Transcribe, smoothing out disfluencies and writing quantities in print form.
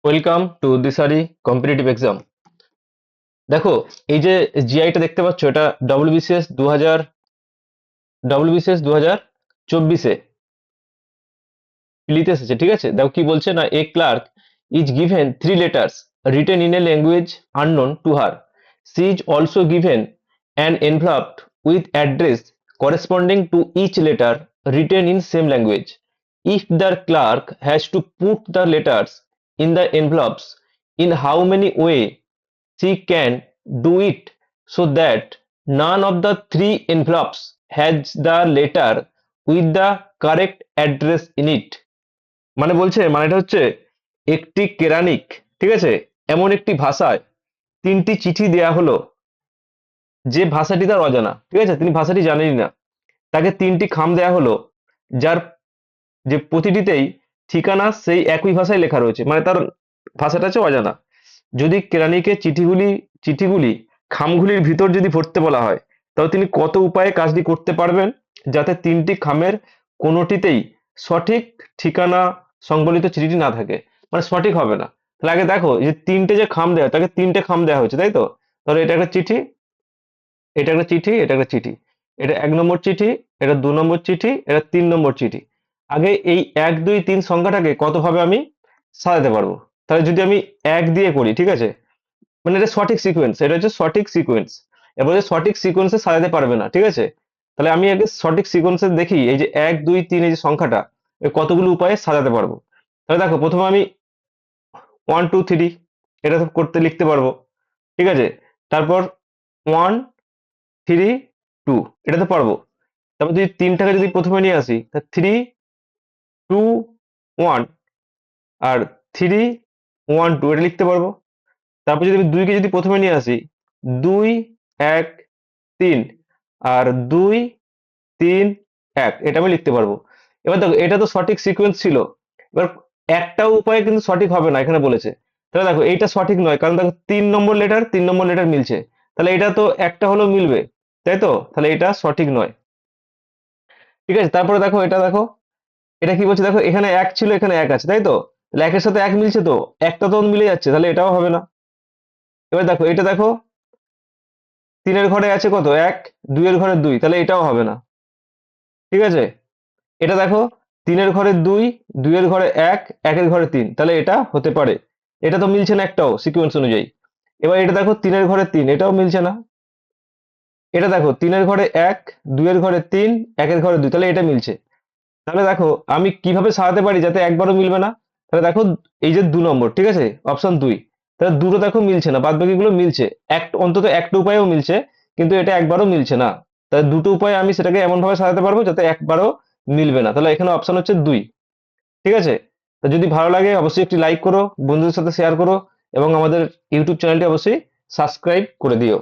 Welcome to Dishari competitive exam. দেখো, এই যে জিআইটা দেখতে পাচ্ছ, এটা ডব্লিউবিসিএস 2024 প্রিলিতে এসেছে। ঠিক আছে, দেখো কি বলছে না, a clerk is given 3 letters written in a language unknown to her. She is also given an envelope with address corresponding to each letter written in same language. If the clerk has to put the letters in the envelopes, in how many way she can do it so that none of the 3 envelopes has the letter with the correct address in it? মানে বলছে, মানেটা হচ্ছে একটি কেরানিক, ঠিক আছে, এমন একটি ভাষায় 3টি চিঠি দেয়া হলো যে ভাষাটি তার অজানা। ঠিক আছে, তিনি ভাষাটি জানেনই না। তাকে 3টি খাম দেয়া হলো যার যে প্রতিটিতেই ঠিকানা সেই একই ভাষায় লেখা রয়েছে, মানে তার ভাষাটা হচ্ছে অজানা। যদি কেরানিকে চিঠিগুলি খামগুলির ভিতর যদি ভরতে বলা হয়, তাহলে তিনি কত উপায়ে কাজটি করতে পারবেন যাতে 3টি খামের কোনোটিতেই সঠিক ঠিকানা সংবলিত চিঠিটি না থাকে, মানে সঠিক হবে না। তাহলে আগে দেখো, এই যে 3টে যে খাম দেওয়া, তাকে 3টে খাম দেওয়া হয়েছে, তাই তো? তাহলে এটা একটা চিঠি, এটা একটা চিঠি, এটা একটা চিঠি, এটা 1 নম্বর চিঠি, এটা 2 নম্বর চিঠি, এটা 3 নম্বর চিঠি। আগে এই 1 2 3 সংখ্যাটাকে কতভাবে আমি সাজাতে পারবো? তাহলে যদি আমি 1 দিয়ে করি, ঠিক আছে, মানে এটা সঠিক সিকোয়েন্স, এটা হচ্ছে সঠিক সিকোয়েন্স। এবারে সঠিক সিকোয়েন্সে সাজাতে পারবে না, ঠিক আছে? তাহলে আমি আগে সঠিক সিকোয়েন্সে দেখি এই যে 1 2 3 এই যে সংখ্যাটা, এর কতগুলো উপায়ে সাজাতে পারবো। তাহলে দেখো, প্রথমে আমি 1 2 3 এটা তো করতে লিখতে পারবো, ঠিক আছে। তারপর 1 3 2 এটা তো পারবো। তারপর যদি 3টাকে যদি প্রথমে নিয়ে আসি, তা 3 2 1 আর 3 1 2 এটা লিখতে পারবো। তারপর যদি আমি 2কে যদি প্রথমে নিয়ে আসি, 2 1 3 আর 2 3 1 এটা আমি লিখতে পারবো। এবার দেখো, এটা তো সঠিক সিকোয়েন্স ছিল। এবার একটা উপায়ে কিন্তু সঠিক হবে না, এখানে বলেছে। তাহলে দেখো, এইটা সঠিক নয়, কারণ দেখো 3 নম্বর লেটার মিলছে, তাহলে এটা তো একটা হলেও মিলবে, তাই তো? তাহলে এটা সঠিক নয়, ঠিক আছে। তারপরে দেখো, এটা দেখো, এটা কি বলছে, দেখো এখানে 1 ছিল, এখানে 1 আছে, তাই তো? তাহলে 1-এর সাথে 1 মিলছে, তো একটা তো মিলে যাচ্ছে, তাহলে এটাও হবে না। এবার দেখো, এটা দেখো, 3-এর ঘরে আছে কত, 1, 2-এর ঘরে 2, তাহলে এটাও হবে না, ঠিক আছে। এটা দেখো, 3-এর ঘরে 2, 2-এর ঘরে 1, 1-এর ঘরে 3, তাহলে এটা হতে পারে। এটা তো মিলছে না একটাও সিকোয়েন্স অনুযায়ী। এবার এটা দেখো, 3-এর ঘরে 3, এটাও মিলছে না। এটা দেখো, 3-এর ঘরে 1, 2-এর ঘরে 3, 1-এর ঘরে 2, তাহলে এটা মিলছে। তাহলে দেখো, আমি কিভাবে সাজাতে পারি যাতে একবারও মিলবে না? তাহলে দেখো, এই যে 2 নম্বর, ঠিক আছে, অপশন 2, তাহলে দুটো দেখো মিলছে না, বাদ বাকিগুলো মিলছে। অন্তত একটা উপায়েও মিলছে, কিন্তু এটা একবারও মিলছে না। তাহলে দুটো উপায়ে আমি সেটাকে এমন ভাবে সাজাতে পারবো যাতে একবারও মিলবে না। তাহলে এখানে অপশন হচ্ছে 2, ঠিক আছে। তো যদি ভালো লাগে অবশ্যই একটি লাইক করো, বন্ধুদের সাথে শেয়ার করো, এবং আমাদের ইউটিউব চ্যানেলটি অবশ্যই সাবস্ক্রাইব করে দিও।